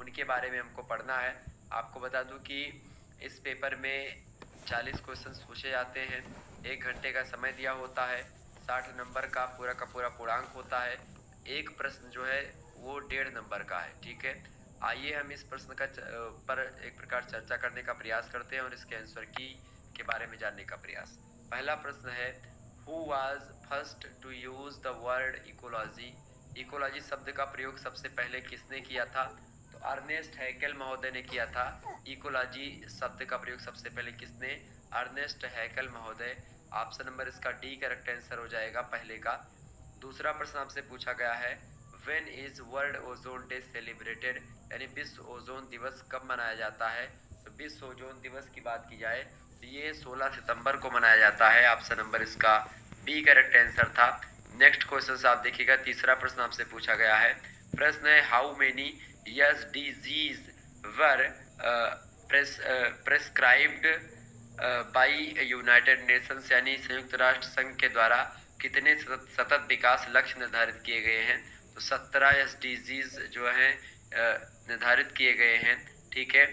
उनके बारे में हमको पढ़ना है। आपको बता दूं कि इस पेपर में 40 क्वेश्चंस पूछे जाते हैं, 1 घंटे का समय दिया होता है, 60 नंबर का पूरा पूर्णांक होता है। एक प्रश्न जो है वो 1.5 नंबर का है। ठीक है, आइए हम इस प्रश्न का पर एक प्रकार चर्चा करने का प्रयास करते हैं और इसके आंसर की के बारे में जानने का प्रयास। पहला प्रश्न है, who was first to use the word ecology. Ecology शब्द का प्रयोग सबसे पहले किसने किया था? तो अर्नेस्ट हैकेल महोदय ने किया था। इकोलॉजी शब्द का प्रयोग सबसे पहले किसने? अर्नेस्ट हैकेल महोदय। ऑप्शन नंबर इसका डी करेक्ट आंसर हो जाएगा पहले का। दूसरा प्रश्न आपसे पूछा गया है, when is world ozone day celebrated, यानी विश्व ओजोन दिवस कब मनाया जाता है? तो विश्व ओजोन दिवस की बात की जाए तो ये 16 सितंबर को मनाया जाता है। ऑप्शन नंबर इसका बी करेक्ट आंसर था। नेक्स्ट क्वेश्चन आप देखिएगा, तीसरा प्रश्न आपसे पूछा गया है। प्रश्न है, how many SDGs were prescribed by United Nations, यानी संयुक्त राष्ट्र संघ के द्वारा कितने सतत विकास लक्ष्य निर्धारित किए गए हैं? तो 17 एसडीजीज जो है निर्धारित किए गए हैं। ठीक है,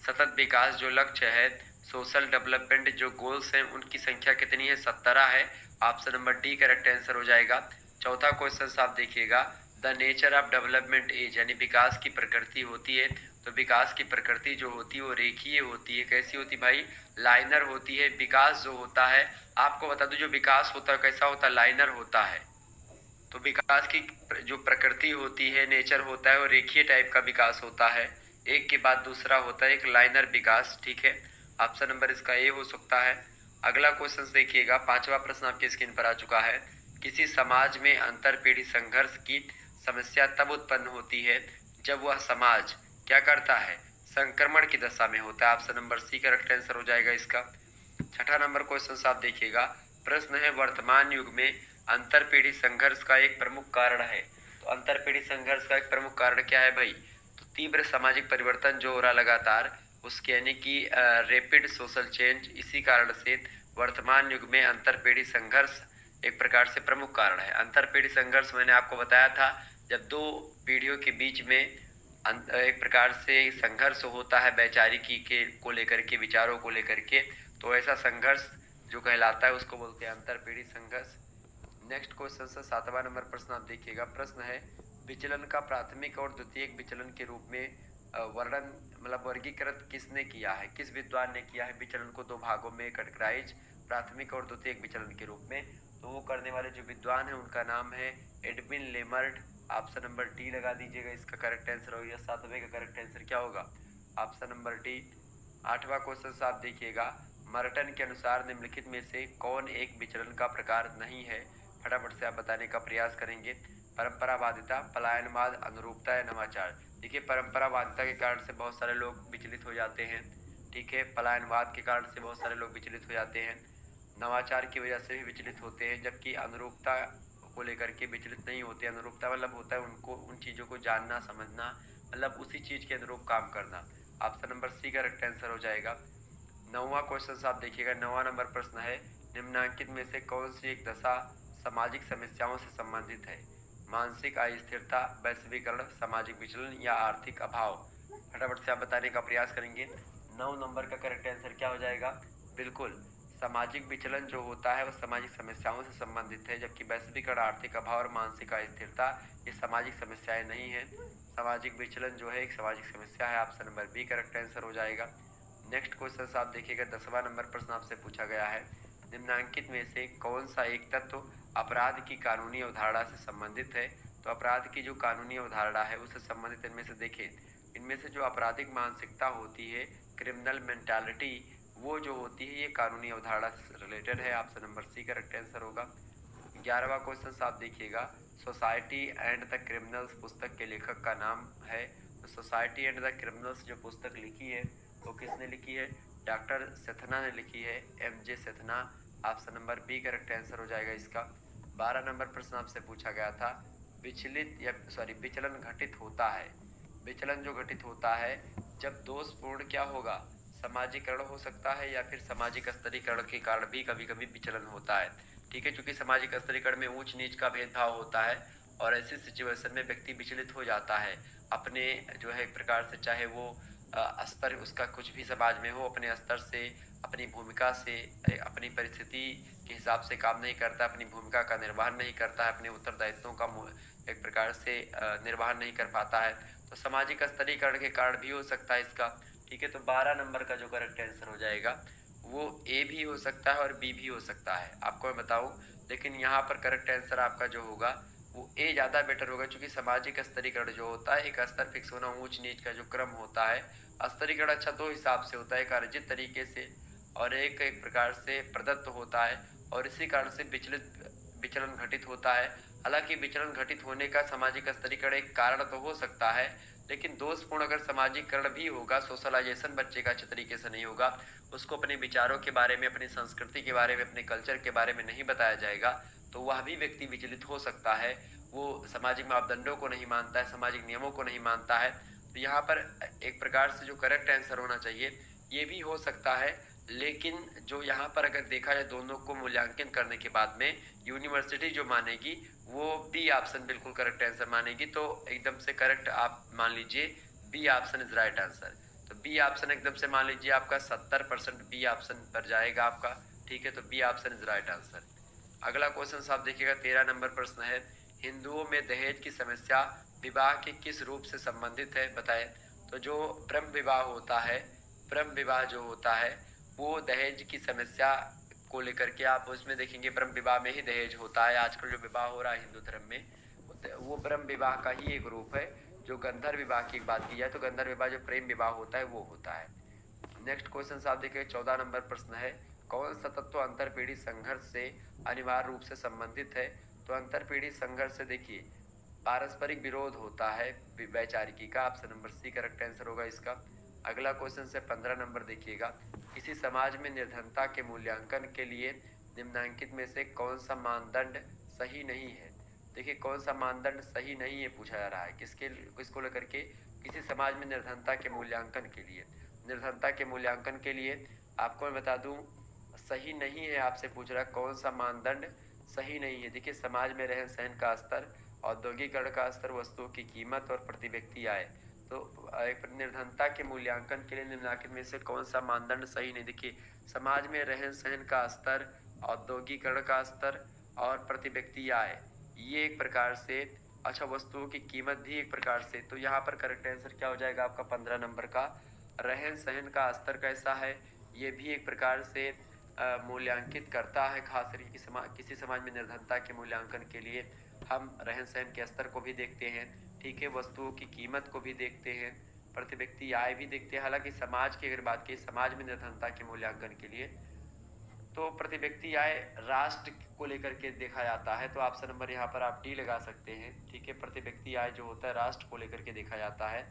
सतत विकास जो लक्ष्य है, सोशल डेवलपमेंट जो गोल्स हैं, उनकी संख्या कितनी है? 17 है। Option number D correct answer हो जाएगा। चौथा क्वेश्चन आप देखिएगा, the nature of development is, यानी विकास की प्रकृति होती है। तो विकास की प्रकृति जो होती है वो रेखीय होती है। कैसी होती भाई? लाइनर होती है। विकास जो होता है, आपको बता दूं, जो विकास होता है कैसा होता है? लाइनर होता है। तो विकास की जो प्रकृति होती है, नेचर होता है, वो रेखीय टाइप का विकास होता है, एक के बाद दूसरा होता है, एक लाइनर विकास। ठीक है, ऑप्शन नंबर इसका ए हो सकता है। अगला क्वेश्चन देखिएगा, पांचवा प्रश्न आपके स्क्रीन पर आ चुका है। किसी समाज में अंतर पीढ़ी संघर्ष की समस्या तब उत्पन्न होती है जब वह समाज क्या करता है? संक्रमण की दशा में होता है। Option number C correct answer हो जाएगा इसका। छठा नंबर क्वेश्चन आप देखिएगा, प्रश्न है, वर्तमान युग में अंतर पीढ़ी संघर्ष का एक प्रमुख कारण है। तो अंतर पीढ़ी संघर्ष का एक प्रमुख कारण क्या है भाई? तो तीव्र सामाजिक परिवर्तन जो हो रहा लगातार, उसके यानी कि रैपिड सोशल चेंज, इसी कारण से वर्तमान युग में अंतर पीढ़ी संघर्ष एक प्रकार से प्रमुख कारण है। अंतर पीढ़ी संघर्ष मैंने आपको बताया था, जब दो पीढ़ियों के बीच में एक प्रकार से संघर्ष होता है वैचारिकी के को लेकर के, विचारों को लेकर के, तो ऐसा संघर्ष जो कहलाता है उसको बोलते हैं अंतर पीढ़ी संघर्ष। नेक्स्ट क्वेश्चन से 7वां नंबर प्रश्न आप देखिएगा। प्रश्न है, विचलन का प्राथमिक और द्वितीयक विचलन के रूप में वर्णन मतलब वर्गीकृत किसने किया है? किस विद्वान ने किया है विचलन को दो भागों में कैटेगराइज, प्राथमिक और द्वितीयक विचलन के रूप में? तो वो करने वाले जो विद्वान है उनका नाम है एडविन लेमर्ट। ऑप्शन नंबर डी लगा दीजिएगा, इसका करेक्ट आंसर होगा। 7वें का करेक्ट आंसर क्या होगा? Option number D. 8वां क्वेश्चन आप देखिएगा, मर्टन के अनुसार निम्नलिखित में से कौन एक विचलन का प्रकार नहीं है? फटाफट से आप बताने का प्रयास करेंगे। परंपरावादिता, पलायनवाद, अनुरूपता या नवाचार। देखिए, परंपरावादिता के कारण से बहुत सारे लोग विचलित हो जाते हैं। ठीक है, पलायनवाद के कारण से बहुत सारे लोग विचलित हो जाते हैं, नवाचार की वजह से भी विचलित होते हैं, जबकि अनुरूपता को लेकर के विचलित नहीं होते। अनुरूपता मतलब होता है उनको उन चीज़ों को जानना समझना, मतलब उसी चीज़ के अनुरूप काम करना। ऑप्शन नंबर सी का करेक्ट आंसर हो जाएगा। 9वां क्वेश्चन आप देखिएगा, 9वां नंबर प्रश्न है, निम्नलिखित में से कौन सी एक दशा सामाजिक समस्याओं से संबंधित है? मानसिक अस्थिरता, वैश्वीकरण, सामाजिक विचलन या आर्थिक अभाव? फटाफट से आप बताने का प्रयास करेंगे। 9 नंबर का करेक्ट आंसर क्या हो जाएगा? बिल्कुल, सामाजिक विचलन जो होता है वह सामाजिक समस्याओं से संबंधित है, जबकि वैश्वीकरण, आर्थिक अभाव और मानसिक अस्थिरता ये सामाजिक समस्याएं नहीं है। सामाजिक विचलन जो है एक सामाजिक समस्या है। Option number B correct answer हो जाएगा। नेक्स्ट क्वेश्चन आप देखिएगा, 10वां नंबर प्रश्न आपसे पूछा गया है, निम्नलिखित में से कौन सा एक तत्व अपराध की कानूनी अवधारणा से संबंधित है? तो अपराध की जो कानूनी अवधारणा है उससे संबंधित इनमें से देखें, इनमें से जो आपराधिक मानसिकता होती है, क्रिमिनल मेंटालिटी, वो जो होती है ये कानूनी अवधारणा से रिलेटेड है। Option number C correct answer होगा। 11वां क्वेश्चन आप देखिएगा, सोसाइटी एंड द क्रिमिनल्स पुस्तक के लेखक का नाम है। तो सोसाइटी एंड द क्रिमिनल्स जो पुस्तक लिखी है वो किसने लिखी है? डॉक्टर सेथना ने लिखी है, MJ Sethna. Option number B correct answer हो जाएगा इसका। 12 नंबर प्रश्न आपसे पूछा गया था, विचलन घटित होता है। विचलन जो घटित होता है जब दोषपूर्ण क्या होगा? समाजीकरण हो सकता है, या फिर सामाजिक स्तरीकरण के कारण भी कभी कभी विचलन होता है। ठीक है, क्योंकि सामाजिक स्तरीकरण में ऊंच नीच का भेदभाव होता है और ऐसी सिचुएशन में व्यक्ति विचलित हो जाता है अपने जो है एक प्रकार से, चाहे वो स्तर उसका कुछ भी समाज में हो, अपने स्तर से, अपनी भूमिका से, अपनी परिस्थिति के हिसाब से काम नहीं करता, अपनी भूमिका का निर्वहन नहीं करता है, अपने उत्तरदायित्वों का एक प्रकार से निर्वहन नहीं कर पाता है, तो सामाजिक स्तरीकरण के कारण भी हो सकता है इसका। ठीक है, तो 12 नंबर का जो करेक्ट आंसर हो जाएगा वो ए भी हो सकता है और बी भी हो सकता है, आपको मैं बताऊं। लेकिन यहाँ पर करेक्ट आंसर आपका जो होगा वो ए ज़्यादा बेटर होगा, क्योंकि सामाजिक स्तरीकरण जो होता है, एक स्तर फिक्स होना, ऊंच नीच का जो क्रम होता है, स्तरीकरण अच्छा दो हिसाब से होता है, एक अर्जित तरीके से और एक एक प्रकार से प्रदत्त होता है, और इसी कारण से विचलन घटित होता है। हालांकि विचलन घटित होने का सामाजिक स्तरीकरण एक कारण तो हो सकता है, लेकिन दोषपूर्ण अगर सामाजिकरण भी होगा, सोशलाइजेशन बच्चे का अच्छे तरीके से नहीं होगा, उसको अपने विचारों के बारे में, अपनी संस्कृति के बारे में, अपने कल्चर के बारे में नहीं बताया जाएगा, तो वह भी व्यक्ति विचलित हो सकता है। वो सामाजिक मापदंडों को नहीं मानता है, सामाजिक नियमों को नहीं मानता है। तो यहाँ पर एक प्रकार से जो करेक्ट आंसर होना चाहिए ये भी हो सकता है, लेकिन जो यहाँ पर अगर देखा जाए दोनों को मूल्यांकन करने के बाद में यूनिवर्सिटी जो मानेगी वो बी ऑप्शन बिल्कुल करेक्ट आंसर मानेगी। तो एकदम से करेक्ट आप मान लीजिए B option is right answer. तो बी ऑप्शन एकदम से मान लीजिए आपका 70% बी ऑप्शन पर जाएगा आपका। ठीक है, तो B option is right answer. अगला क्वेश्चन साहब देखिएगा, 13 नंबर प्रश्न है, हिंदुओं में दहेज की समस्या विवाह के किस रूप से संबंधित है, बताएं। तो जो ब्रह्म विवाह होता है, ब्रह्म विवाह जो होता है वो दहेज की समस्या को लेकर के, आप उसमें देखेंगे ब्रह्म विवाह में ही दहेज होता है। आजकल जो विवाह हो रहा है हिंदू धर्म में वो ब्रह्म विवाह का ही एक रूप है। जो गंधर्व विवाह की बात की जाए तो गंधर्व विवाह जो प्रेम विवाह होता है वो होता है। नेक्स्ट क्वेश्चन साहब देखिए, 14 नंबर प्रश्न है, कौन सा तत्व अंतरपीढ़ी संघर्ष से अनिवार्य रूप से संबंधित है। तो अंतरपीढ़ी संघर्ष से देखिए पारस्परिक विरोध होता है वैचारिकी का, option number C correct answer होगा इसका। अगला क्वेश्चन से 15 नंबर देखिएगा, किसी समाज में निर्धनता के मूल्यांकन के लिए निम्नलिखित में से कौन सा मानदंड सही नहीं है। देखिए कौन सा मानदंड सही नहीं है पूछा जा रहा है, किसको लेकर के, किसी समाज में निर्धनता के मूल्यांकन के लिए। निर्धनता के मूल्यांकन के लिए आपको मैं बता दूं सही नहीं है, आपसे पूछ रहा है कौन सा मानदंड सही नहीं है। देखिए समाज में रहन सहन का स्तर, औद्योगिकरण का स्तर, वस्तुओं की कीमत और प्रति व्यक्ति आय। तो निर्धनता के मूल्यांकन के लिए निम्नलिखित में से कौन सा मानदंड सही नहीं। देखिए समाज में रहन सहन का स्तर, औद्योगिकरण का स्तर और प्रति व्यक्ति आय, ये एक प्रकार से, अच्छा वस्तुओं की कीमत भी एक प्रकार से। तो यहाँ पर करेक्ट आंसर क्या हो जाएगा आपका 15 नंबर का, रहन सहन का स्तर कैसा है, ये भी एक प्रकार से मूल्यांकित करता है। खास करके किसी समाज में निर्धनता के मूल्यांकन के लिए हम रहन सहन के स्तर को भी देखते हैं, ठीक है, वस्तुओं की कीमत को भी देखते हैं, प्रति व्यक्ति आय भी देखते हैं। हालांकि समाज की अगर बात की, समाज में निर्धनता के मूल्यांकन के लिए तो प्रति व्यक्ति आय राष्ट्र को लेकर के देखा जाता है, तो ऑप्शन नंबर यहाँ पर आप डी लगा सकते हैं। ठीक है, प्रति व्यक्ति आय जो होता है राष्ट्र को लेकर के देखा जाता है,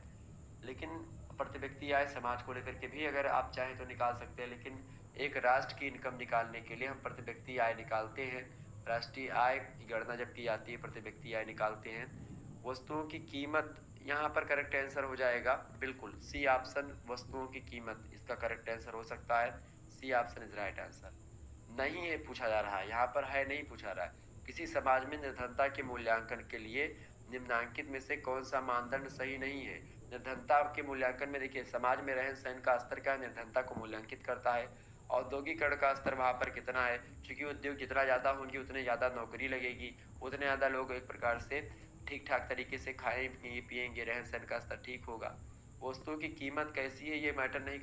लेकिन प्रति व्यक्ति आय समाज को लेकर के भी अगर आप चाहें तो निकाल सकते हैं, लेकिन एक राष्ट्र की इनकम निकालने के लिए हम प्रति व्यक्ति आय निकालते हैं। राष्ट्रीय आय की गणना जब की जाती है प्रति व्यक्ति आय निकालते हैं। वस्तुओं की कीमत, यहाँ पर करेक्ट आंसर हो जाएगा बिल्कुल सी ऑप्शन, वस्तुओं की कीमत इसका करेक्ट आंसर हो सकता है। C option is right answer. नहीं है पूछा जा रहा है, यहाँ पर है नहीं पूछा रहा है। किसी समाज में निर्धनता के मूल्यांकन के लिए निम्नलिखित में से कौन सा मानदंड सही नहीं है। निर्धनता के मूल्यांकन में देखिए समाज में रहन सहन का स्तर क्या निर्धनता को मूल्यांकित करता है। औद्योगिकरण का स्तर वहां पर कितना है, क्योंकि उद्योग जितना ज्यादा होंगे उतने ज्यादा नौकरी लगेगी, उतने ज्यादा लोग एक प्रकार से ठीक ठाक तरीके से खाएंगे पिएंगे, रहन सहन का स्तर ठीक होगा। वस्तुओं की कीमत कैसी है ये मैटर नहीं